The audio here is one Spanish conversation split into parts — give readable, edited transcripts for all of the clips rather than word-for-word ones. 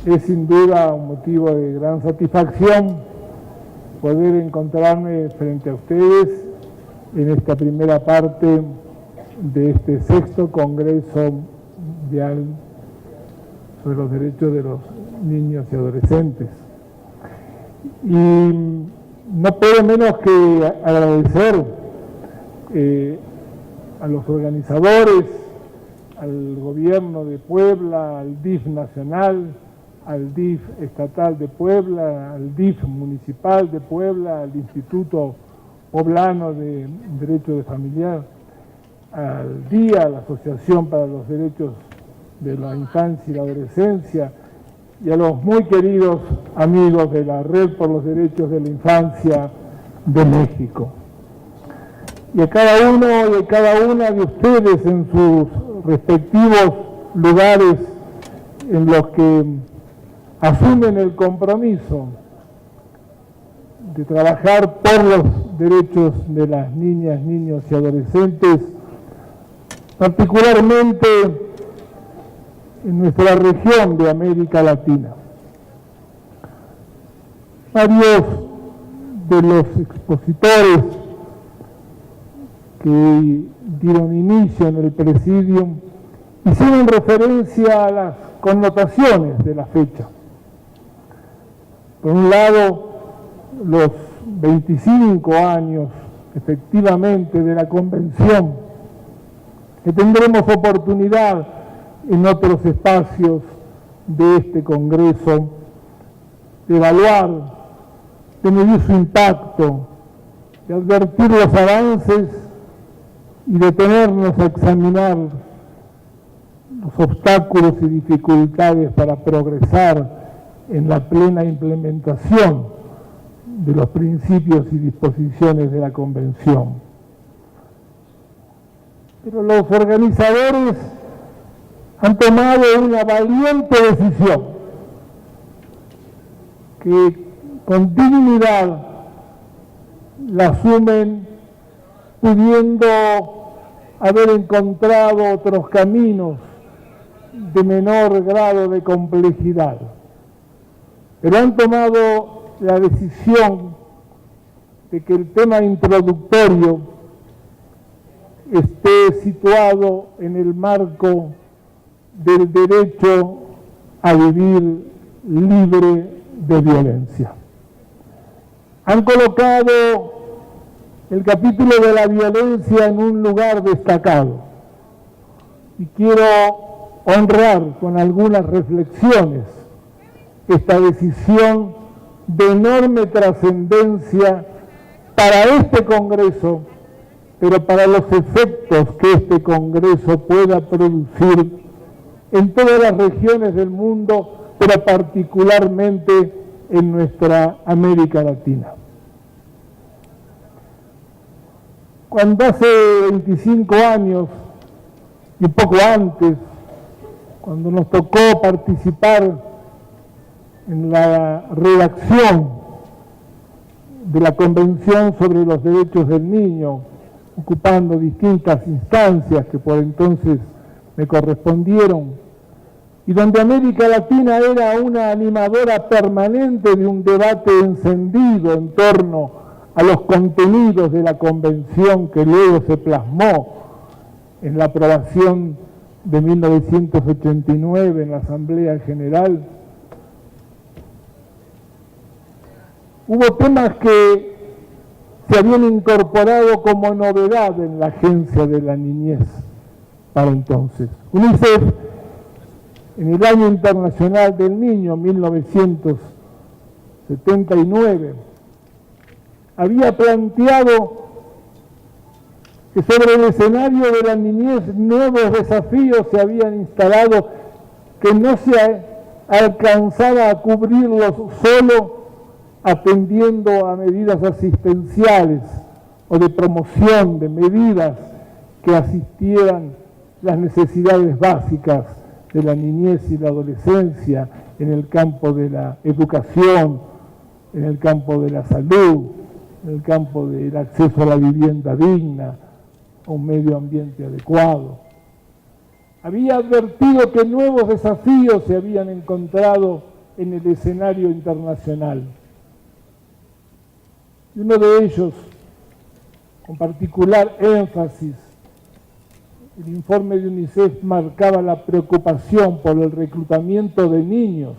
Es sin duda un motivo de gran satisfacción poder encontrarme frente a ustedes en esta primera parte de este 6º Congreso Mundial sobre los Derechos de los Niños y Adolescentes. Y no puedo menos que agradecer a los organizadores, al gobierno de Puebla, al DIF nacional, al DIF estatal de Puebla, al DIF municipal de Puebla, al Instituto Poblano de Derecho de Familiar, al DIA, la Asociación para los Derechos de la Infancia y la Adolescencia, y a los muy queridos amigos de la Red por los Derechos de la Infancia de México. Y a cada uno y a cada una de ustedes en sus respectivos lugares en los que asumen el compromiso de trabajar por los derechos de las niñas, niños y adolescentes, particularmente en nuestra región de América Latina. Varios de los expositores que dieron inicio en el Presidium hicieron referencia a las connotaciones de la fecha. Por un lado, los 25 años efectivamente de la Convención, que tendremos oportunidad en otros espacios de este Congreso de evaluar, de medir su impacto, de advertir los avances y detenernos a examinar los obstáculos y dificultades para progresar en la plena implementación de los principios y disposiciones de la Convención. Pero los organizadores han tomado una valiente decisión que con dignidad la asumen, pudiendo haber encontrado otros caminos de menor grado de complejidad. Pero han tomado la decisión de que el tema introductorio esté situado en el marco del derecho a vivir libre de violencia. Han colocado el capítulo de la violencia en un lugar destacado y quiero honrar con algunas reflexiones esta decisión de enorme trascendencia para este Congreso, pero para los efectos que este Congreso pueda producir en todas las regiones del mundo, pero particularmente en nuestra América Latina. Cuando hace 25 años, y un poco antes, cuando nos tocó participar en la redacción de la Convención sobre los Derechos del Niño, ocupando distintas instancias que por entonces me correspondieron, y donde América Latina era una animadora permanente de un debate encendido en torno a los contenidos de la Convención que luego se plasmó en la aprobación de 1989 en la Asamblea General. Hubo temas que se habían incorporado como novedad en la Agencia de la Niñez para entonces. UNICEF, en el Año Internacional del Niño, 1979, había planteado que sobre el escenario de la niñez nuevos desafíos se habían instalado que no se alcanzaba a cubrirlos solo atendiendo a medidas asistenciales o de promoción de medidas que asistieran las necesidades básicas de la niñez y la adolescencia en el campo de la educación, en el campo de la salud, en el campo del acceso a la vivienda digna, a un medio ambiente adecuado. Había advertido que nuevos desafíos se habían encontrado en el escenario internacional. Y uno de ellos, con particular énfasis, el informe de UNICEF marcaba la preocupación por el reclutamiento de niños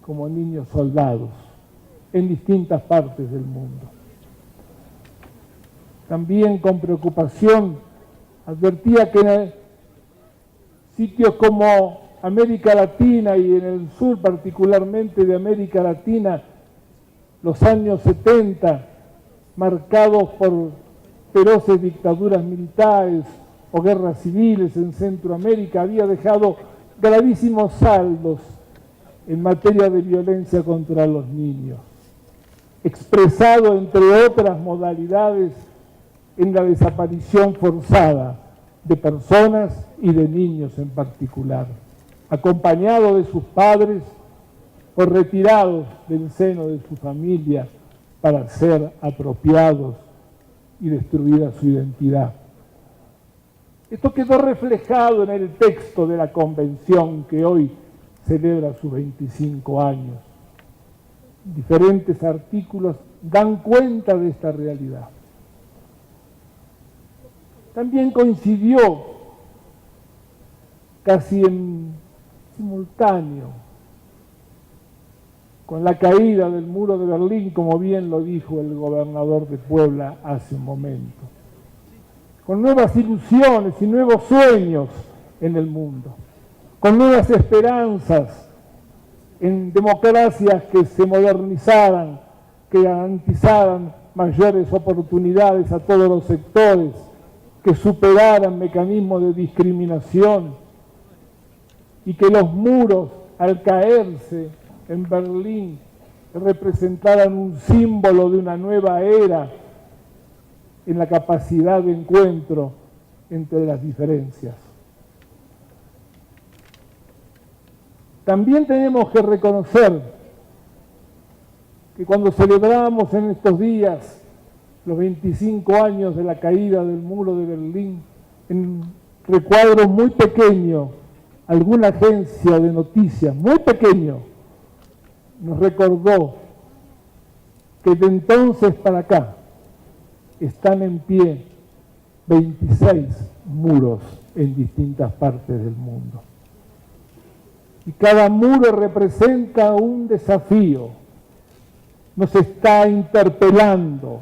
como niños soldados en distintas partes del mundo. También con preocupación advertía que en sitios como América Latina y en el sur particularmente de América Latina, los años 70, marcados por feroces dictaduras militares o guerras civiles en Centroamérica, había dejado gravísimos saldos en materia de violencia contra los niños, expresado entre otras modalidades en la desaparición forzada de personas y de niños en particular, acompañados de sus padres o retirados del seno de su familia para ser apropiados y destruida su identidad. Esto quedó reflejado en el texto de la Convención que hoy celebra sus 25 años. Diferentes artículos dan cuenta de esta realidad. También coincidió casi en simultáneo con la caída del muro de Berlín, como bien lo dijo el gobernador de Puebla hace un momento, con nuevas ilusiones y nuevos sueños en el mundo, con nuevas esperanzas en democracias que se modernizaran, que garantizaran mayores oportunidades a todos los sectores, que superaran mecanismos de discriminación y que los muros, al caerse en Berlín, representaran un símbolo de una nueva era en la capacidad de encuentro entre las diferencias. También tenemos que reconocer que cuando celebramos en estos días los 25 años de la caída del muro de Berlín, en recuadro muy pequeño, alguna agencia de noticias, muy pequeño, nos recordó que de entonces para acá están en pie 26 muros en distintas partes del mundo. Y cada muro representa un desafío, nos está interpelando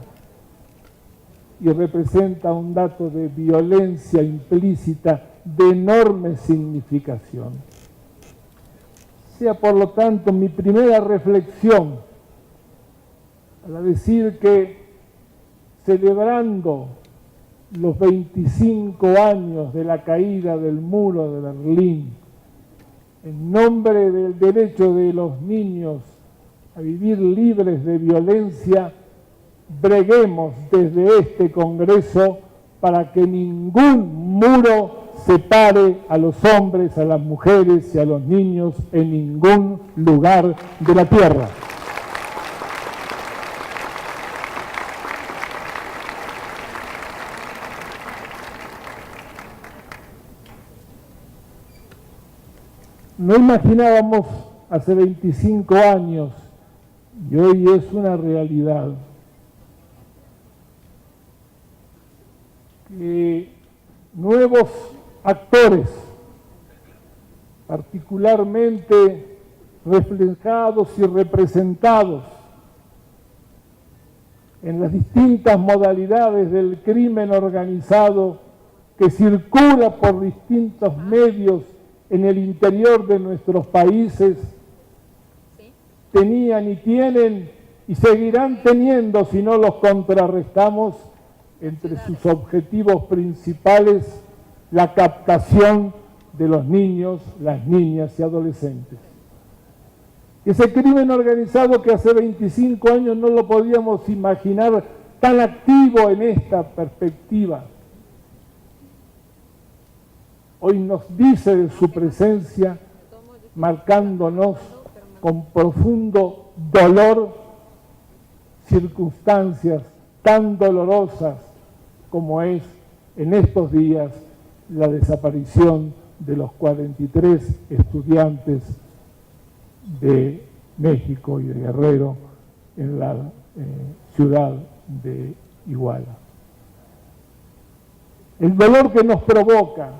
y representa un dato de violencia implícita de enorme significación. Sea por lo tanto mi primera reflexión al decir que celebrando los 25 años de la caída del muro de Berlín, en nombre del derecho de los niños a vivir libres de violencia, breguemos desde este Congreso para que ningún muro separe a los hombres, a las mujeres y a los niños en ningún lugar de la tierra. No imaginábamos hace 25 años, y hoy es una realidad, que nuevos actores, particularmente reflejados y representados en las distintas modalidades del crimen organizado que circula por distintos medios en el interior de nuestros países, tenían y tienen y seguirán teniendo, si no los contrarrestamos, entre sus objetivos principales la captación de los niños, las niñas y adolescentes. Ese crimen organizado que hace 25 años no lo podíamos imaginar tan activo en esta perspectiva, hoy nos dice de su presencia, marcándonos con profundo dolor circunstancias tan dolorosas como es en estos días la desaparición de los 43 estudiantes de México y de Guerrero en la ciudad de Iguala. El dolor que nos provoca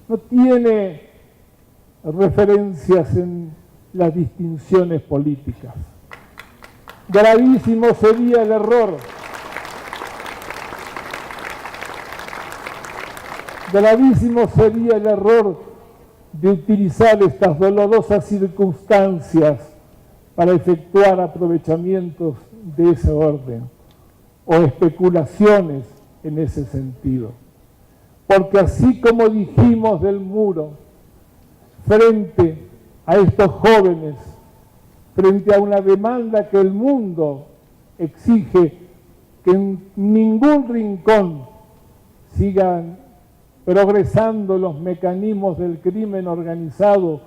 no tiene referencias en las distinciones políticas. Gravísimo sería el error. Gravísimo sería el error de utilizar estas dolorosas circunstancias para efectuar aprovechamientos de ese orden o especulaciones en ese sentido. Porque así como dijimos del muro, frente a estos jóvenes, frente a una demanda que el mundo exige que en ningún rincón sigan progresando los mecanismos del crimen organizado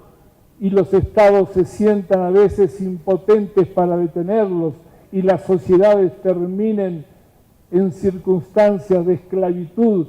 y los estados se sientan a veces impotentes para detenerlos y las sociedades terminen en circunstancias de esclavitud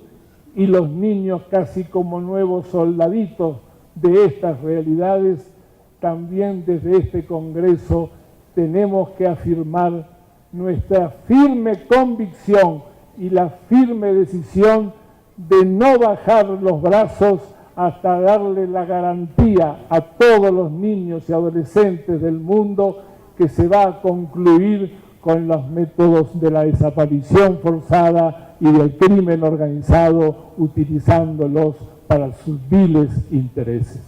y los niños casi como nuevos soldaditos de estas realidades, también desde este Congreso tenemos que afirmar nuestra firme convicción y la firme decisión de no bajar los brazos hasta darle la garantía a todos los niños y adolescentes del mundo que se va a concluir con los métodos de la desaparición forzada y del crimen organizado, utilizándolos para sus viles intereses.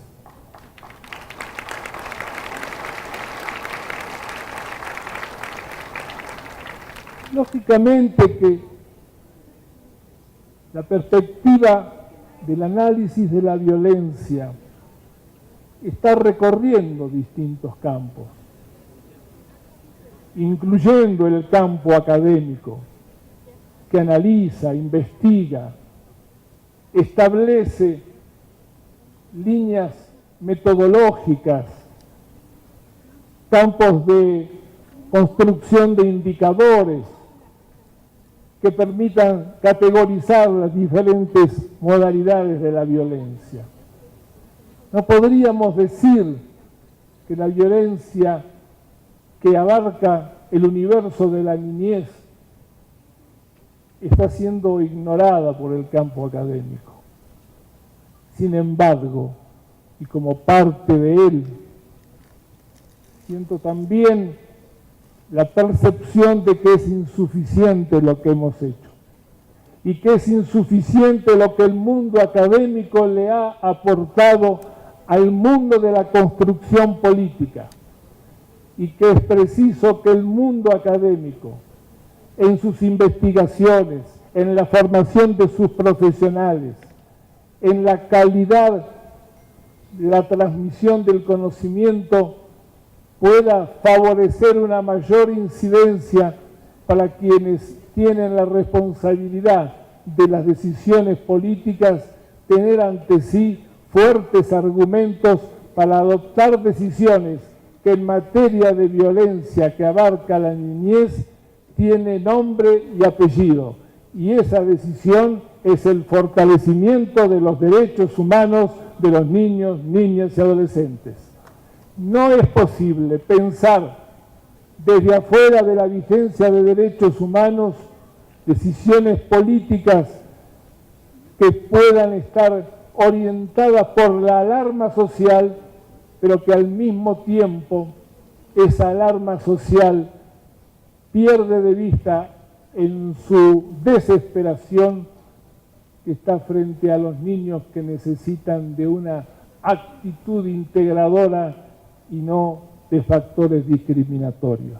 Lógicamente que la perspectiva del análisis de la violencia está recorriendo distintos campos, incluyendo el campo académico, que analiza, investiga, establece líneas metodológicas, campos de construcción de indicadores que permitan categorizar las diferentes modalidades de la violencia. No podríamos decir que la violencia que abarca el universo de la niñez está siendo ignorada por el campo académico. Sin embargo, y como parte de él, siento también la percepción de que es insuficiente lo que hemos hecho y que es insuficiente lo que el mundo académico le ha aportado al mundo de la construcción política y que es preciso que el mundo académico, en sus investigaciones, en la formación de sus profesionales, en la calidad de la transmisión del conocimiento, pueda favorecer una mayor incidencia para quienes tienen la responsabilidad de las decisiones políticas, tener ante sí fuertes argumentos para adoptar decisiones que en materia de violencia que abarca la niñez tiene nombre y apellido. Y esa decisión es el fortalecimiento de los derechos humanos de los niños, niñas y adolescentes. No es posible pensar desde afuera de la vigencia de derechos humanos decisiones políticas que puedan estar orientadas por la alarma social, pero que al mismo tiempo esa alarma social pierde de vista en su desesperación que está frente a los niños que necesitan de una actitud integradora y no de factores discriminatorios.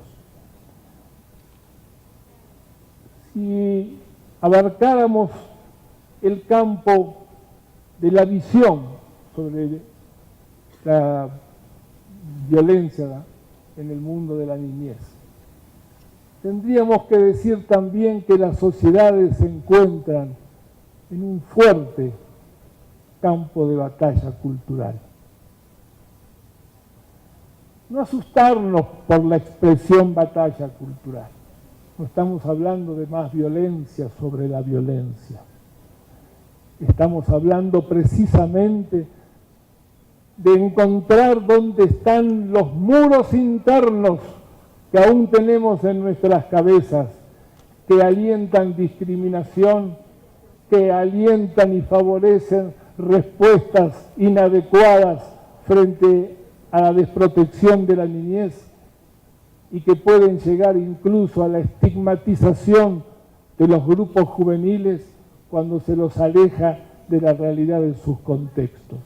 Si abarcáramos el campo de la visión sobre la violencia en el mundo de la niñez, tendríamos que decir también que las sociedades se encuentran en un fuerte campo de batalla cultural. No asustarnos por la expresión batalla cultural. No estamos hablando de más violencia sobre la violencia. Estamos hablando precisamente de encontrar dónde están los muros internos que aún tenemos en nuestras cabezas, que alientan discriminación, que alientan y favorecen respuestas inadecuadas frente a la desprotección de la niñez y que pueden llegar incluso a la estigmatización de los grupos juveniles cuando se los aleja de la realidad de sus contextos.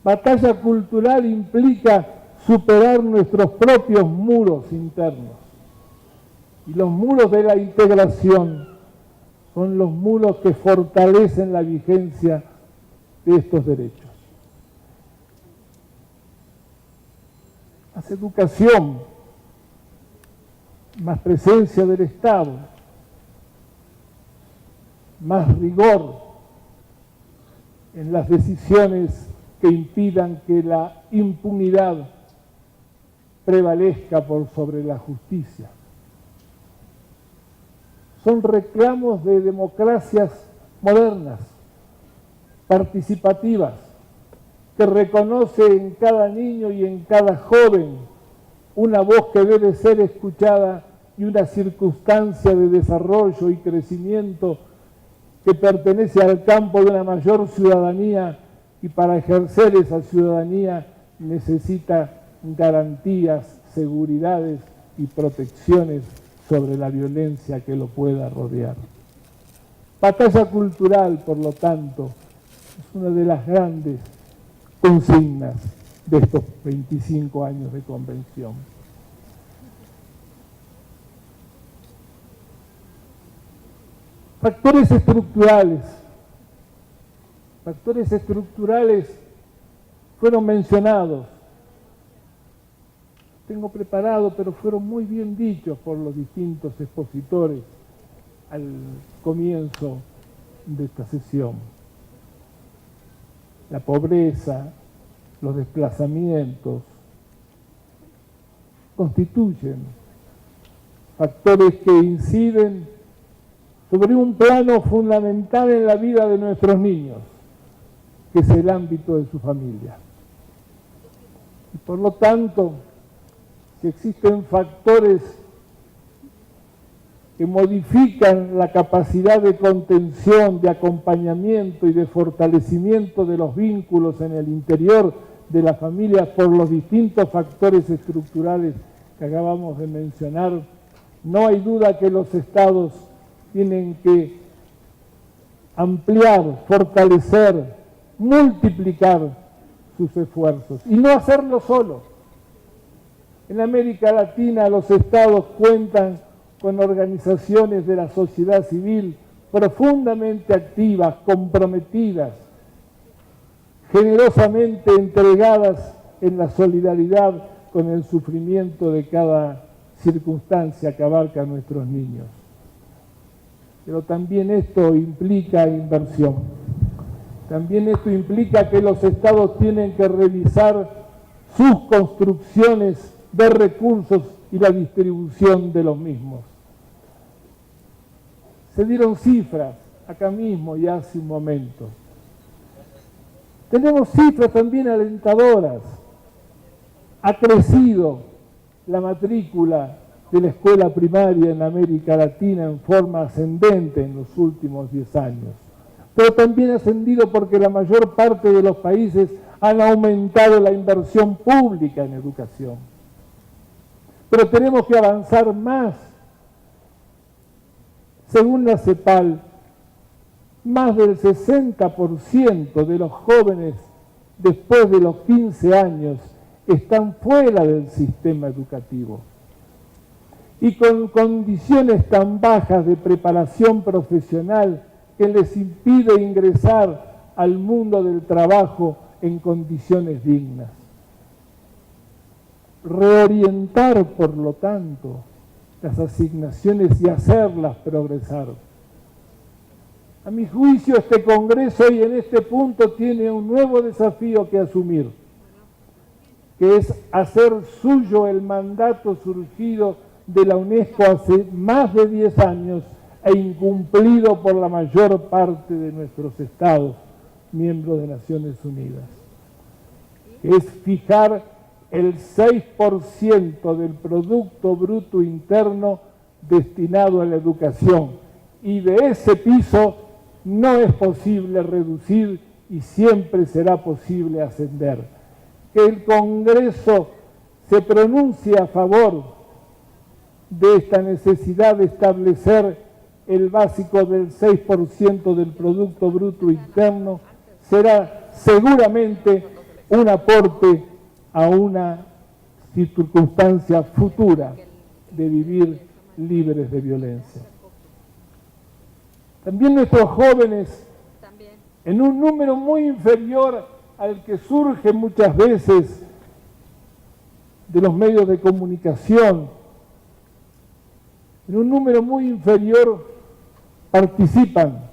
Batalla cultural implica superar nuestros propios muros internos. Y los muros de la integración son los muros que fortalecen la vigencia de estos derechos. Más educación, más presencia del Estado, más rigor en las decisiones que impidan que la impunidad prevalezca por sobre la justicia. Son reclamos de democracias modernas, participativas, que reconoce en cada niño y en cada joven una voz que debe ser escuchada y una circunstancia de desarrollo y crecimiento que pertenece al campo de una mayor ciudadanía, y para ejercer esa ciudadanía necesita garantías, seguridades y protecciones sobre la violencia que lo pueda rodear. Batalla cultural, por lo tanto, es una de las grandes consignas de estos 25 años de convención. Factores estructurales fueron mencionados. Tengo preparado, pero fueron muy bien dichos por los distintos expositores al comienzo de esta sesión. La pobreza, los desplazamientos, constituyen factores que inciden sobre un plano fundamental en la vida de nuestros niños, que es el ámbito de su familia. Y por lo tanto, si existen factores que modifican la capacidad de contención, de acompañamiento y de fortalecimiento de los vínculos en el interior de la familia por los distintos factores estructurales que acabamos de mencionar, no hay duda que los estados tienen que ampliar, fortalecer, multiplicar sus esfuerzos y no hacerlo solo. En América Latina los estados cuentan con organizaciones de la sociedad civil profundamente activas, comprometidas, generosamente entregadas en la solidaridad con el sufrimiento de cada circunstancia que abarca a nuestros niños. Pero también esto implica inversión. También esto implica que los estados tienen que revisar sus construcciones de recursos y la distribución de los mismos. Se dieron cifras acá mismo y hace un momento. Tenemos cifras también alentadoras. Ha crecido la matrícula de la escuela primaria en América Latina en forma ascendente en los últimos 10 años. Pero también ha ascendido porque la mayor parte de los países han aumentado la inversión pública en educación. Pero tenemos que avanzar más. Según la CEPAL, más del 60% de los jóvenes después de los 15 años están fuera del sistema educativo. Y con condiciones tan bajas de preparación profesional que les impide ingresar al mundo del trabajo en condiciones dignas. Reorientar, por lo tanto, las asignaciones y hacerlas progresar. A mi juicio, este Congreso hoy en este punto tiene un nuevo desafío que asumir, que es hacer suyo el mandato surgido de la UNESCO hace más de 10 años e incumplido por la mayor parte de nuestros estados, miembros de Naciones Unidas. que es fijar el 6% del Producto Bruto Interno destinado a la educación. Y de ese piso no es posible reducir y siempre será posible ascender. Que el Congreso se pronuncie a favor de esta necesidad de establecer el básico del 6% del Producto Bruto Interno será seguramente un aporte a una circunstancia futura de vivir libres de violencia. También nuestros jóvenes, en un número muy inferior al que surge muchas veces de los medios de comunicación, en un número muy inferior participan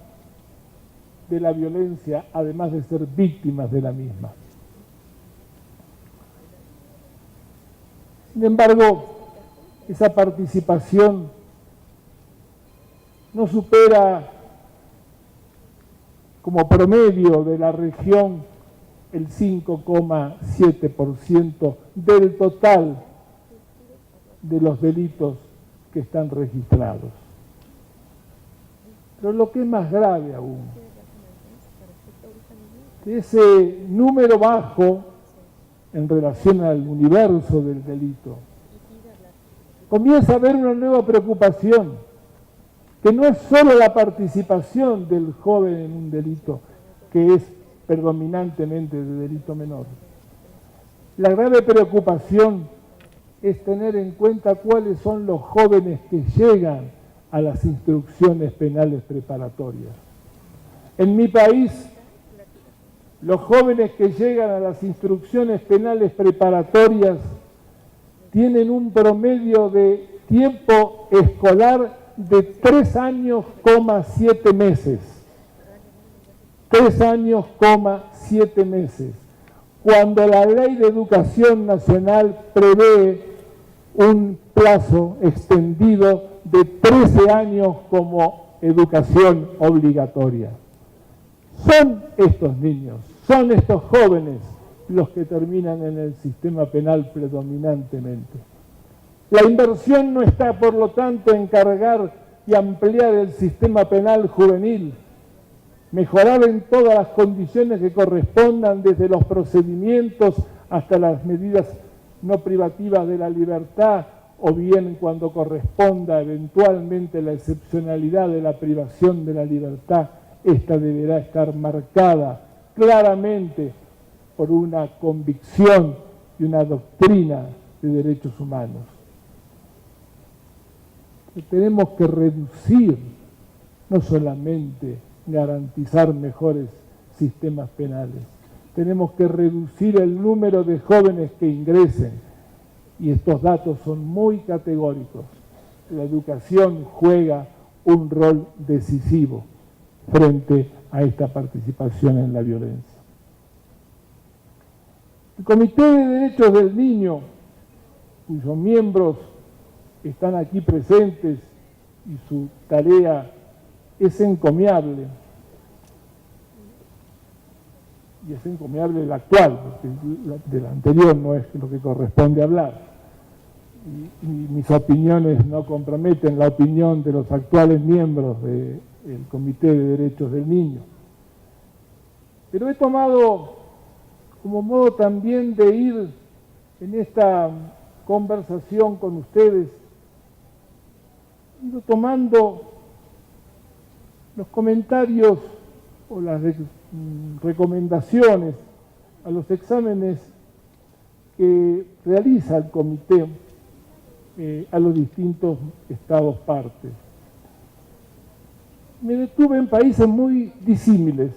de la violencia, además de ser víctimas de la misma. Sin embargo, esa participación no supera como promedio de la región el 5,7% del total de los delitos que están registrados. Pero lo que es más grave aún, que ese número bajo en relación al universo del delito, comienza a haber una nueva preocupación, que no es solo la participación del joven en un delito, que es predominantemente de delito menor. La grave preocupación es tener en cuenta cuáles son los jóvenes que llegan a las instrucciones penales preparatorias. En mi país, los jóvenes que llegan a las instrucciones penales preparatorias tienen un promedio de tiempo escolar de 3 años, 7 meses. 3 años, 7 meses. Cuando la Ley de Educación Nacional prevé un plazo extendido de 13 años como educación obligatoria. Son estos niños, son estos jóvenes los que terminan en el sistema penal predominantemente. La inversión no está, por lo tanto, en cargar y ampliar el sistema penal juvenil, mejorar en todas las condiciones que correspondan, desde los procedimientos hasta las medidas no privativas de la libertad, o bien cuando corresponda eventualmente la excepcionalidad de la privación de la libertad, esta deberá estar marcada claramente por una convicción y una doctrina de derechos humanos. Tenemos que reducir, no solamente garantizar mejores sistemas penales, tenemos que reducir el número de jóvenes que ingresen, y estos datos son muy categóricos. La educación juega un rol decisivo frente a esta participación en la violencia. El Comité de Derechos del Niño, cuyos miembros están aquí presentes y su tarea es encomiable, y es encomiable la actual, porque de la anterior no es lo que corresponde hablar, y mis opiniones no comprometen la opinión de los actuales miembros del Comité de Derechos del Niño. Pero he tomado como modo también de ir en esta conversación con ustedes, he ido tomando los comentarios o las recomendaciones a los exámenes que realiza el comité a los distintos estados partes. Me detuve en países muy disímiles.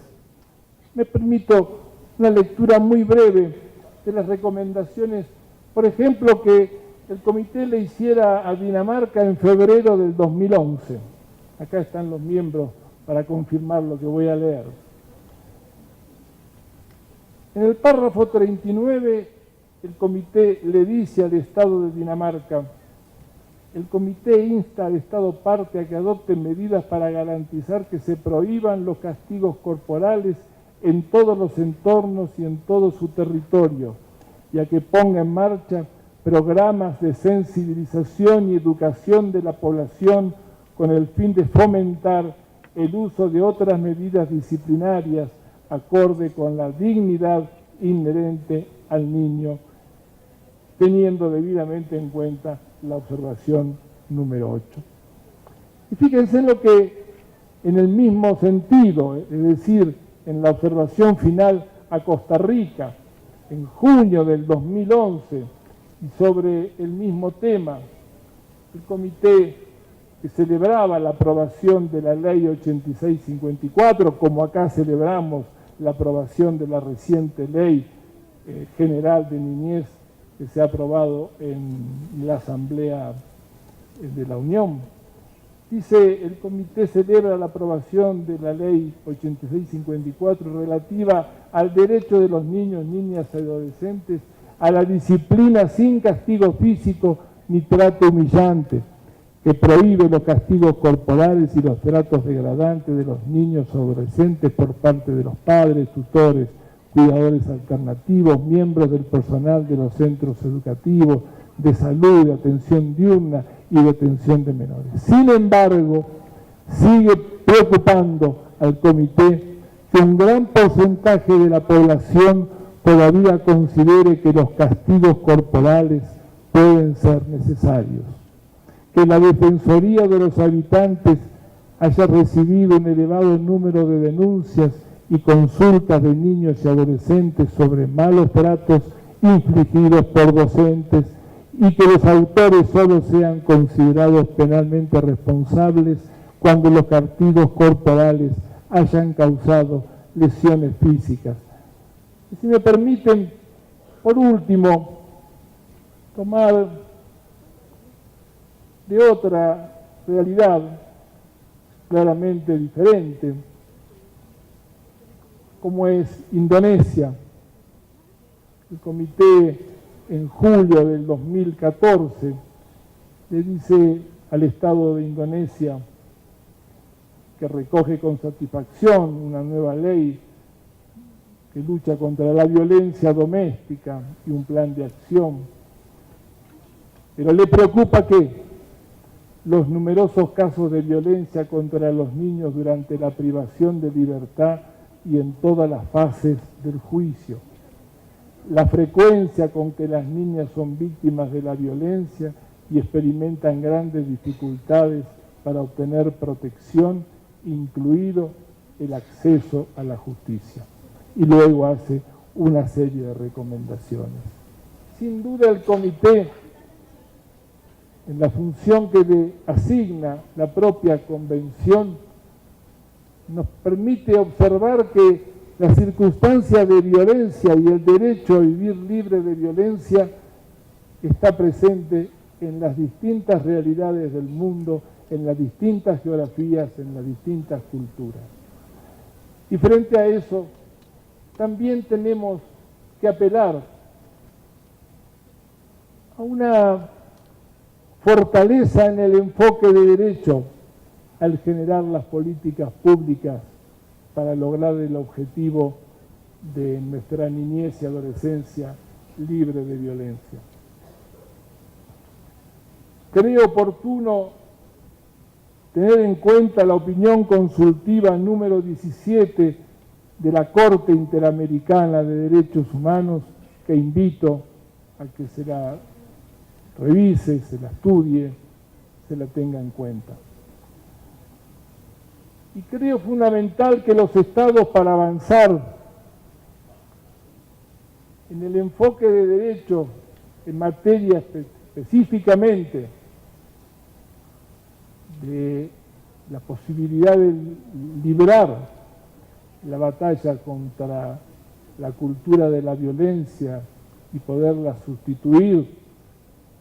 Me permito una lectura muy breve de las recomendaciones, por ejemplo, que el comité le hiciera a Dinamarca en febrero del 2011. Acá están los miembros para confirmar lo que voy a leer. En el párrafo 39, el comité le dice al Estado de Dinamarca: el comité insta al Estado parte a que adopte medidas para garantizar que se prohíban los castigos corporales en todos los entornos y en todo su territorio, y a que ponga en marcha programas de sensibilización y educación de la población con el fin de fomentar el uso de otras medidas disciplinarias acorde con la dignidad inherente al niño, teniendo debidamente en cuenta la observación número 8. Y fíjense en lo que, en el mismo sentido, es decir, en la observación final a Costa Rica, en junio del 2011, y sobre el mismo tema, el comité que celebraba la aprobación de la ley 8654, como acá celebramos la aprobación de la reciente ley general de niñez que se ha aprobado en la Asamblea de la Unión. Dice, el comité celebra la aprobación de la ley 8654 relativa al derecho de los niños, niñas y adolescentes a la disciplina sin castigo físico ni trato humillante, que prohíbe los castigos corporales y los tratos degradantes de los niños o adolescentes por parte de los padres, tutores, cuidadores alternativos, miembros del personal de los centros educativos, de salud, de atención diurna y de atención de menores. Sin embargo, sigue preocupando al comité que un gran porcentaje de la población todavía considere que los castigos corporales pueden ser necesarios, que la Defensoría de los Habitantes haya recibido un elevado número de denuncias y consultas de niños y adolescentes sobre malos tratos infligidos por docentes y que los autores solo sean considerados penalmente responsables cuando los castigos corporales hayan causado lesiones físicas. Y si me permiten, por último, tomar de otra realidad claramente diferente, como es Indonesia. El comité en julio del 2014 le dice al Estado de Indonesia que recoge con satisfacción una nueva ley que lucha contra la violencia doméstica y un plan de acción, pero le preocupa que los numerosos casos de violencia contra los niños durante la privación de libertad y en todas las fases del juicio, la frecuencia con que las niñas son víctimas de la violencia y experimentan grandes dificultades para obtener protección, incluido el acceso a la justicia. Y luego hace una serie de recomendaciones. Sin duda el comité, en la función que le asigna la propia convención, nos permite observar que la circunstancia de violencia y el derecho a vivir libre de violencia está presente en las distintas realidades del mundo, en las distintas geografías, en las distintas culturas. Y frente a eso, también tenemos que apelar a una fortaleza en el enfoque de derecho al generar las políticas públicas para lograr el objetivo de nuestra niñez y adolescencia libre de violencia. Creo oportuno tener en cuenta la opinión consultiva número 17 de la Corte Interamericana de Derechos Humanos, que invito a que se la revise, se la estudie, se la tenga en cuenta. Y creo fundamental que los estados, para avanzar en el enfoque de derecho en materia específicamente de la posibilidad de librar la batalla contra la cultura de la violencia y poderla sustituir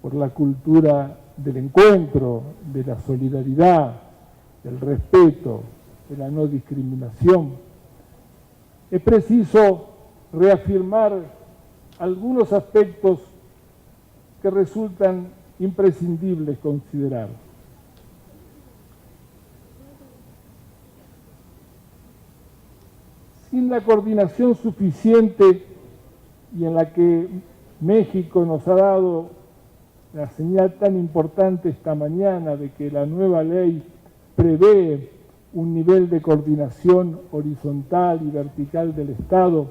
por la cultura del encuentro, de la solidaridad, del respeto, de la no discriminación, es preciso reafirmar algunos aspectos que resultan imprescindibles considerar. Sin la coordinación suficiente y en la que México nos ha dado la señal tan importante esta mañana de que la nueva ley prevé un nivel de coordinación horizontal y vertical del Estado.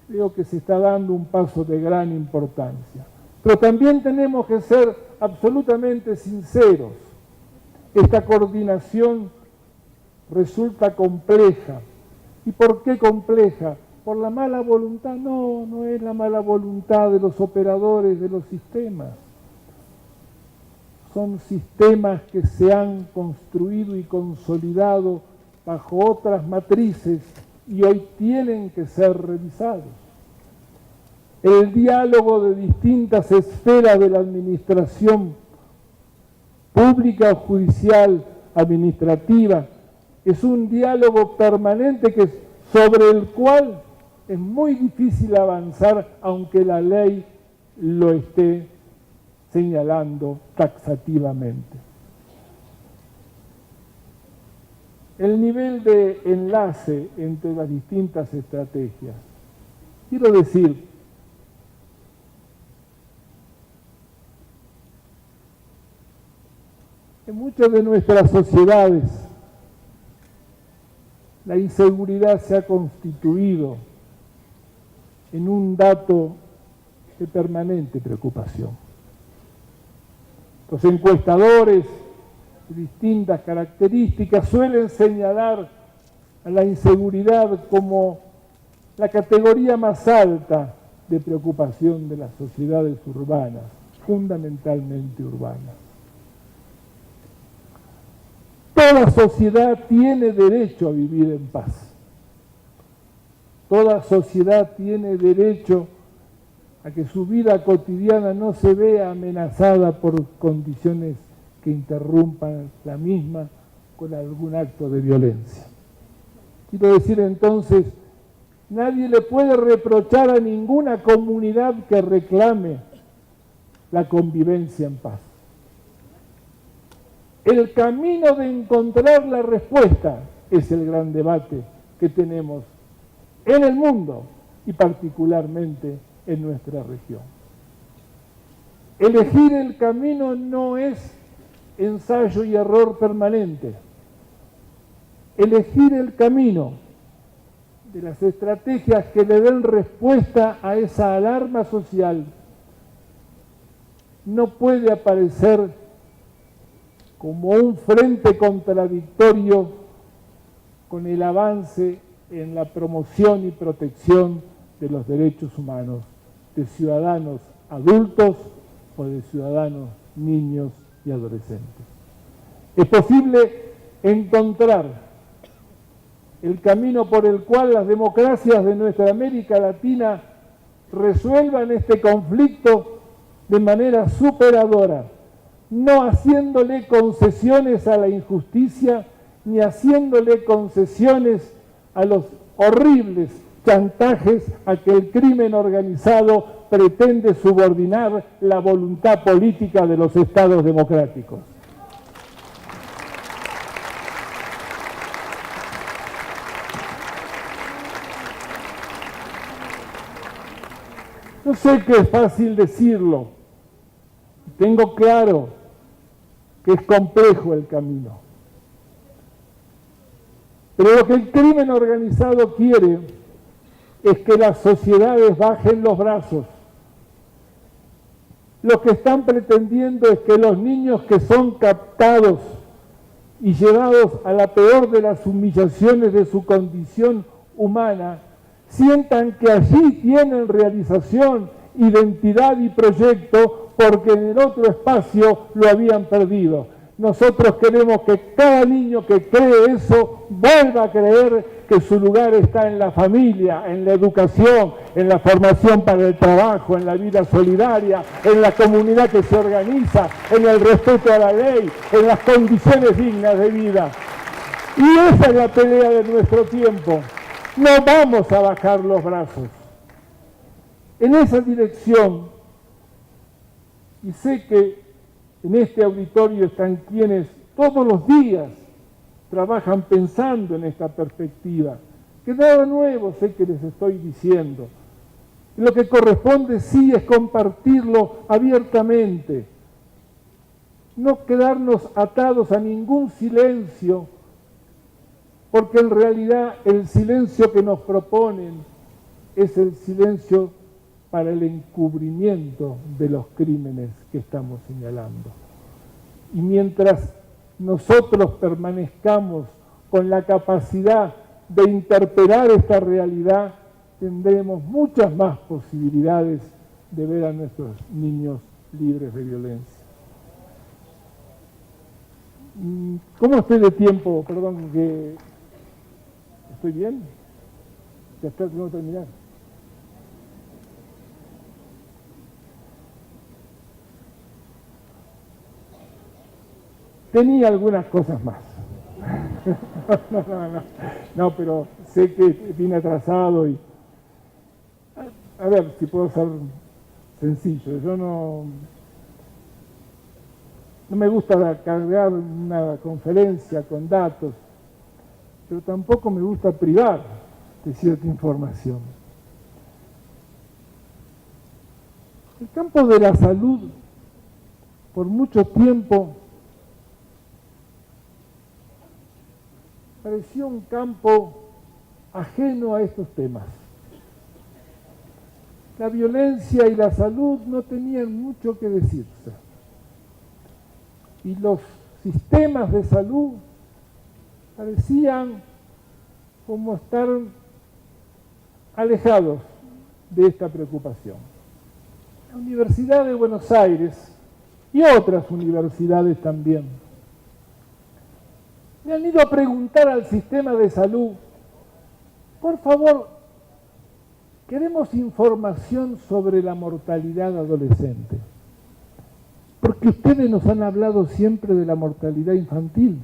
Creo que se está dando un paso de gran importancia. Pero también tenemos que ser absolutamente sinceros. Esta coordinación resulta compleja. ¿Y por qué compleja? ¿Por la mala voluntad? No, no es la mala voluntad de los operadores de los sistemas. Son sistemas que se han construido y consolidado bajo otras matrices y hoy tienen que ser revisados. El diálogo de distintas esferas de la administración pública o judicial, administrativa, es un diálogo permanente sobre el cual es muy difícil avanzar, aunque la ley lo esté señalando taxativamente. El nivel de enlace entre las distintas estrategias. Quiero decir, en muchas de nuestras sociedades la inseguridad se ha constituido en un dato de permanente preocupación. Los encuestadores de distintas características suelen señalar a la inseguridad como la categoría más alta de preocupación de las sociedades urbanas, fundamentalmente urbanas. Toda sociedad tiene derecho a vivir en paz. Toda sociedad tiene derecho a que su vida cotidiana no se vea amenazada por condiciones que interrumpan la misma con algún acto de violencia. Quiero decir entonces, nadie le puede reprochar a ninguna comunidad que reclame la convivencia en paz. El camino de encontrar la respuesta es el gran debate que tenemos en el mundo y particularmente en nuestra región. Elegir el camino no es ensayo y error permanente. Elegir el camino de las estrategias que le den respuesta a esa alarma social no puede aparecer como un frente contradictorio con el avance en la promoción y protección de los derechos humanos de ciudadanos adultos o de ciudadanos niños y adolescentes. Es posible encontrar el camino por el cual las democracias de nuestra América Latina resuelvan este conflicto de manera superadora, no haciéndole concesiones a la injusticia, ni haciéndole concesiones a los horribles chantajes a que el crimen organizado pretende subordinar la voluntad política de los estados democráticos. Yo sé que es fácil decirlo, tengo claro que es complejo el camino. Pero lo que el crimen organizado quiere es que las sociedades bajen los brazos. Lo que están pretendiendo es que los niños que son captados y llevados a la peor de las humillaciones de su condición humana, sientan que allí tienen realización, identidad y proyecto, porque en el otro espacio lo habían perdido. Nosotros queremos que cada niño que cree eso vuelva a creer que su lugar está en la familia, en la educación, en la formación para el trabajo, en la vida solidaria, en la comunidad que se organiza, en el respeto a la ley, en las condiciones dignas de vida. Y esa es la pelea de nuestro tiempo. No vamos a bajar los brazos. En esa dirección, y sé que en este auditorio están quienes todos los días trabajan pensando en esta perspectiva, que nada nuevo sé que les estoy diciendo. Lo que corresponde sí es compartirlo abiertamente, no quedarnos atados a ningún silencio, porque en realidad el silencio que nos proponen es el silencio para el encubrimiento de los crímenes que estamos señalando. Y mientras nosotros permanezcamos con la capacidad de interpelar esta realidad, tendremos muchas más posibilidades de ver a nuestros niños libres de violencia. ¿Cómo estoy de tiempo? Perdón, que ¿estoy bien? Ya está, tengo que terminar. Tenía algunas cosas más. No, pero sé que vine atrasado y... A ver, si puedo ser sencillo. Yo no me gusta cargar una conferencia con datos, pero tampoco me gusta privar de cierta información. El campo de la salud, por mucho tiempo, pareció un campo ajeno a estos temas. La violencia y la salud no tenían mucho que decirse. Y los sistemas de salud parecían como estar alejados de esta preocupación. La Universidad de Buenos Aires y otras universidades también me han ido a preguntar al sistema de salud: por favor, queremos información sobre la mortalidad adolescente, porque ustedes nos han hablado siempre de la mortalidad infantil,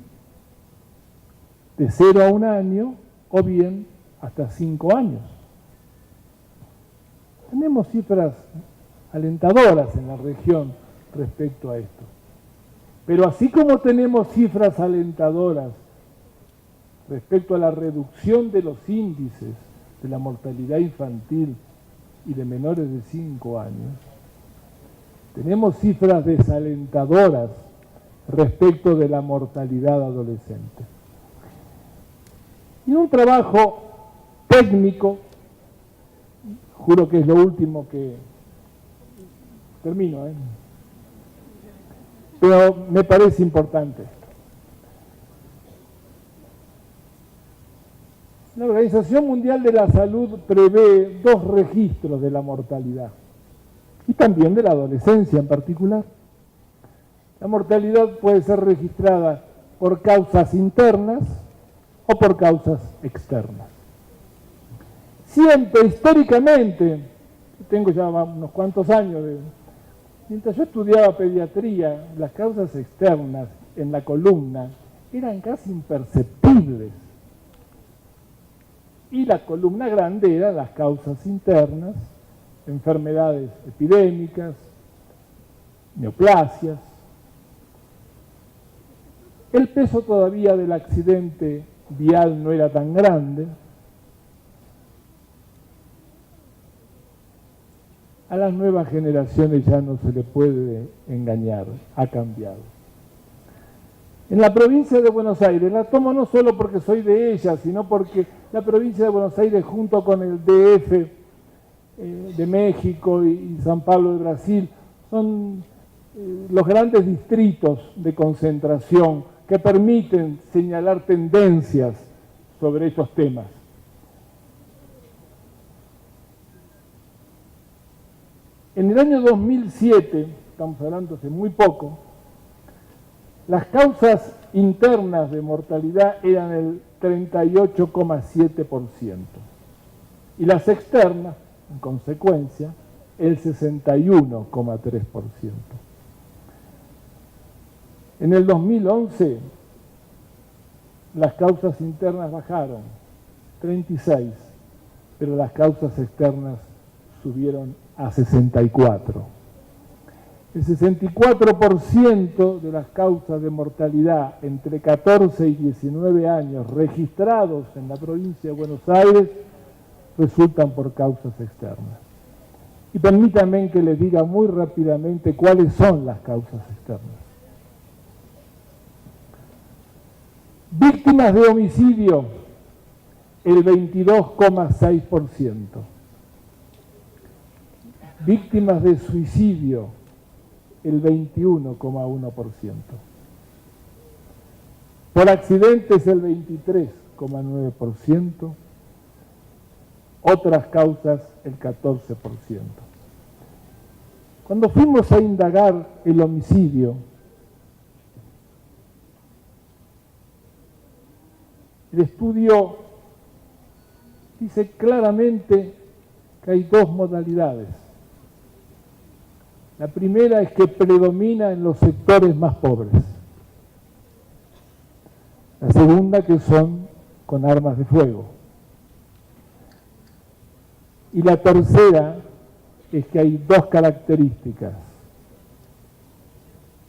de 0 a 1 año o bien hasta 5 años. Tenemos cifras alentadoras en la región respecto a esto. Pero así como tenemos cifras alentadoras respecto a la reducción de los índices de la mortalidad infantil y de menores de 5 años, tenemos cifras desalentadoras respecto de la mortalidad adolescente. Y un trabajo técnico, juro que es lo último que termino, pero me parece importante. La Organización Mundial de la Salud prevé 2 registros de la mortalidad y también de la adolescencia en particular. La mortalidad puede ser registrada por causas internas o por causas externas. Siempre, históricamente, tengo ya unos cuantos años mientras yo estudiaba pediatría, las causas externas en la columna eran casi imperceptibles. Y la columna grande eran las causas internas, enfermedades epidémicas, neoplasias. El peso todavía del accidente vial no era tan grande. A las nuevas generaciones ya no se le puede engañar, ha cambiado. En la provincia de Buenos Aires, la tomo no solo porque soy de ella, sino porque la provincia de Buenos Aires junto con el DF de México y San Pablo de Brasil son los grandes distritos de concentración que permiten señalar tendencias sobre estos temas. En el año 2007, estamos hablando hace muy poco, las causas internas de mortalidad eran el 38,7% y las externas, en consecuencia, el 61,3%. En el 2011, las causas internas bajaron 36, pero las causas externas subieron a 64. El 64% de las causas de mortalidad entre 14 y 19 años registrados en la provincia de Buenos Aires resultan por causas externas. Y permítanme que les diga muy rápidamente cuáles son las causas externas. Víctimas de homicidio, el 22,6%. Víctimas de suicidio, el 21,1%. Por accidentes, el 23,9%. Otras causas, el 14%. Cuando fuimos a indagar el homicidio, el estudio dice claramente que hay dos modalidades. La primera es que predomina en los sectores más pobres. La segunda, que son con armas de fuego. Y la tercera es que hay dos características.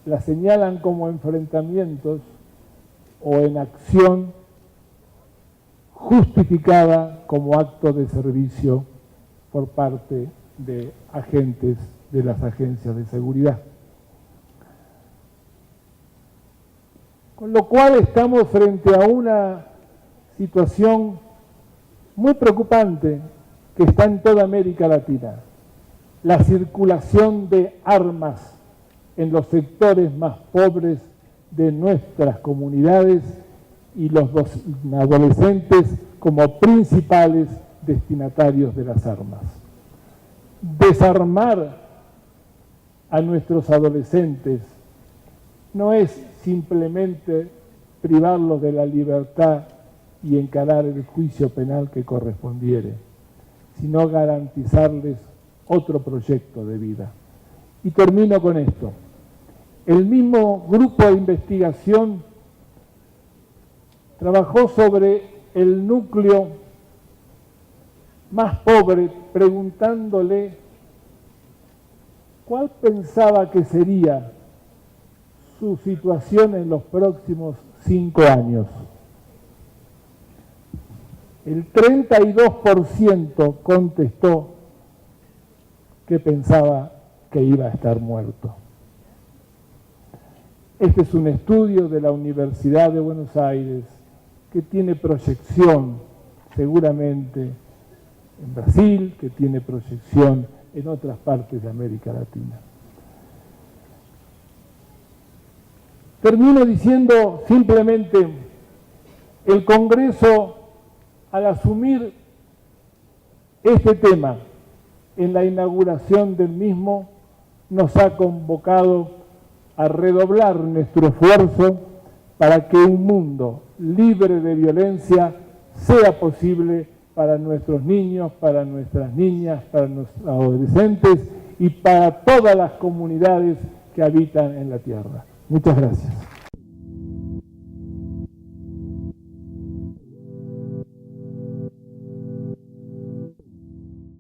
Las señalan como enfrentamientos o en acción justificada como acto de servicio por parte de agentes de las agencias de seguridad. Con lo cual estamos frente a una situación muy preocupante que está en toda América Latina. La circulación de armas en los sectores más pobres de nuestras comunidades y los adolescentes como principales destinatarios de las armas. Desarmar a nuestros adolescentes no es simplemente privarlos de la libertad y encarar el juicio penal que correspondiere, sino garantizarles otro proyecto de vida. Y termino con esto. El mismo grupo de investigación trabajó sobre el núcleo más pobre, preguntándole cuál pensaba que sería su situación en los próximos 5 años. El 32% contestó que pensaba que iba a estar muerto. Este es un estudio de la Universidad de Buenos Aires que tiene proyección seguramente en Brasil, que tiene proyección en otras partes de América Latina. Termino diciendo simplemente, el Congreso, al asumir este tema en la inauguración del mismo, nos ha convocado a redoblar nuestro esfuerzo para que un mundo libre de violencia sea posible para nuestros niños, para nuestras niñas, para nuestros adolescentes y para todas las comunidades que habitan en la tierra. Muchas gracias.